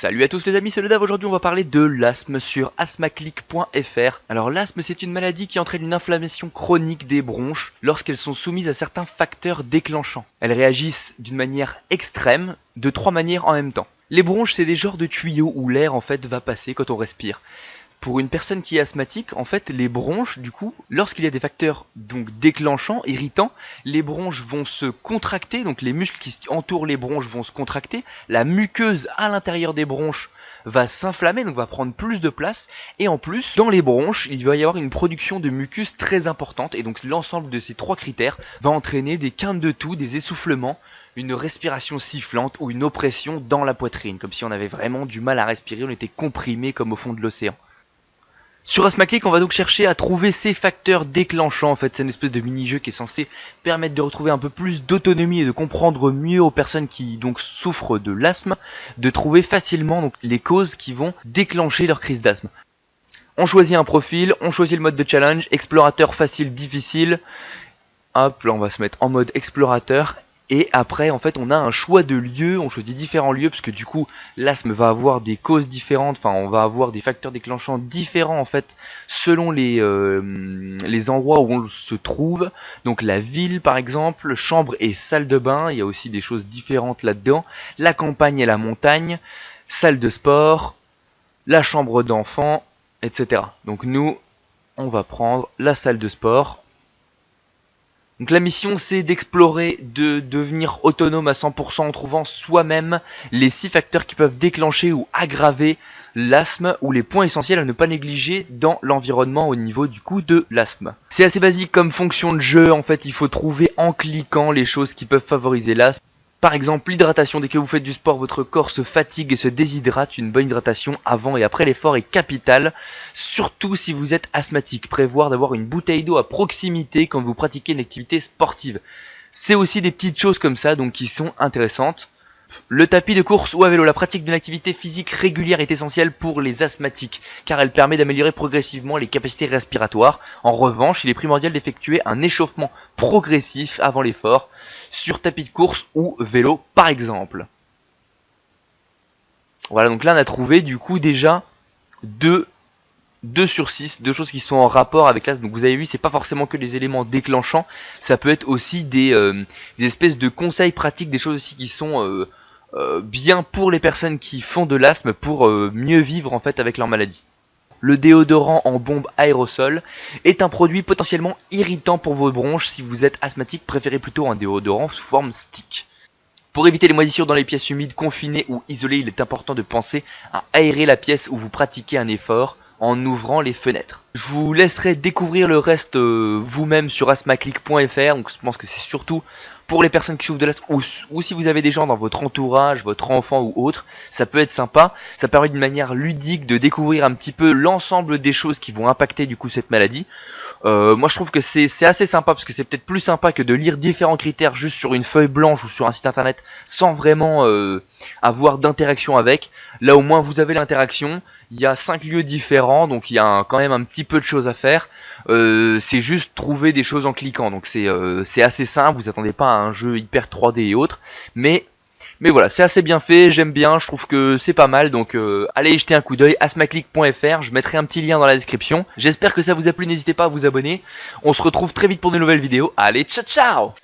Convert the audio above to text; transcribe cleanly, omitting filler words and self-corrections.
Salut à tous les amis, c'est le Dav. Aujourd'hui on va parler de l'asthme sur asthmaclick.fr. Alors l'asthme c'est une maladie qui entraîne une inflammation chronique des bronches lorsqu'elles sont soumises à certains facteurs déclenchants. Elles réagissent d'une manière extrême, de 3 manières en même temps. Les bronches c'est des genres de tuyaux où l'air en fait va passer quand on respire. Pour une personne qui est asthmatique, en fait, les bronches, du coup, lorsqu'il y a des facteurs donc déclenchants, irritants, les bronches vont se contracter, donc les muscles qui entourent les bronches vont se contracter, la muqueuse à l'intérieur des bronches va s'inflammer, donc va prendre plus de place, et en plus, dans les bronches, il va y avoir une production de mucus très importante, et donc l'ensemble de ces 3 critères va entraîner des quintes de toux, des essoufflements, une respiration sifflante ou une oppression dans la poitrine, comme si on avait vraiment du mal à respirer, on était comprimé comme au fond de l'océan. Sur asthmaclick, on va donc chercher à trouver ces facteurs déclenchants. En fait, c'est une espèce de mini-jeu qui est censé permettre de retrouver un peu plus d'autonomie et de comprendre mieux aux personnes qui donc souffrent de l'asthme, de trouver facilement donc les causes qui vont déclencher leur crise d'asthme. On choisit un profil, on choisit le mode de challenge, explorateur facile, difficile. Hop, là on va se mettre en mode explorateur. Et après, en fait, on a un choix de lieux, on choisit différents lieux, parce que du coup, l'asthme va avoir des causes différentes, enfin, on va avoir des facteurs déclenchants différents, en fait, selon les endroits où on se trouve. Donc la ville, par exemple, chambre et salle de bain, il y a aussi des choses différentes là-dedans. La campagne et la montagne, salle de sport, la chambre d'enfant, etc. Donc nous, on va prendre la salle de sport. Donc la mission c'est d'explorer, de devenir autonome à 100% en trouvant soi-même les 6 facteurs qui peuvent déclencher ou aggraver l'asthme ou les points essentiels à ne pas négliger dans l'environnement au niveau du coup de l'asthme. C'est assez basique comme fonction de jeu, en fait il faut trouver en cliquant les choses qui peuvent favoriser l'asthme. Par exemple, l'hydratation, dès que vous faites du sport, votre corps se fatigue et se déshydrate. Une bonne hydratation avant et après l'effort est capitale, surtout si vous êtes asthmatique. Prévoir d'avoir une bouteille d'eau à proximité quand vous pratiquez une activité sportive. C'est aussi des petites choses comme ça donc qui sont intéressantes. Le tapis de course ou à vélo, la pratique d'une activité physique régulière est essentielle pour les asthmatiques car elle permet d'améliorer progressivement les capacités respiratoires. En revanche, il est primordial d'effectuer un échauffement progressif avant l'effort sur tapis de course ou vélo par exemple. Voilà, donc là on a trouvé du coup déjà 2 sur 6, 2 choses qui sont en rapport avec l'asthme. Donc vous avez vu, c'est pas forcément que les éléments déclenchants, ça peut être aussi des espèces de conseils pratiques, des choses aussi qui sont bien pour les personnes qui font de l'asthme pour mieux vivre en fait avec leur maladie. Le déodorant en bombe aérosol est un produit potentiellement irritant pour vos bronches. Si vous êtes asthmatique, préférez plutôt un déodorant sous forme stick. Pour éviter les moisissures dans les pièces humides, confinées ou isolées, il est important de penser à aérer la pièce où vous pratiquez un effort en ouvrant les fenêtres. Je vous laisserai découvrir le reste vous-même sur asthmaclick.fr. Donc je pense que c'est surtout pour les personnes qui souffrent de l'asthme ou si vous avez des gens dans votre entourage, votre enfant ou autre, ça peut être sympa. Ça permet d'une manière ludique de découvrir un petit peu l'ensemble des choses qui vont impacter du coup cette maladie. Moi je trouve que c'est assez sympa parce que c'est peut-être plus sympa que de lire différents critères juste sur une feuille blanche ou sur un site internet sans vraiment avoir d'interaction avec. Là au moins vous avez l'interaction, il y a 5 lieux différents donc il y a quand même un petit peu de choses à faire. C'est juste trouver des choses en cliquant, donc c'est assez simple, vous attendez pas à un jeu hyper 3D et autres, mais voilà, c'est assez bien fait, j'aime bien, je trouve que c'est pas mal, donc allez y jeter un coup d'œil, asthmaclick.fr, je mettrai un petit lien dans la description. J'espère que ça vous a plu, n'hésitez pas à vous abonner, on se retrouve très vite pour de nouvelles vidéos, allez ciao ciao.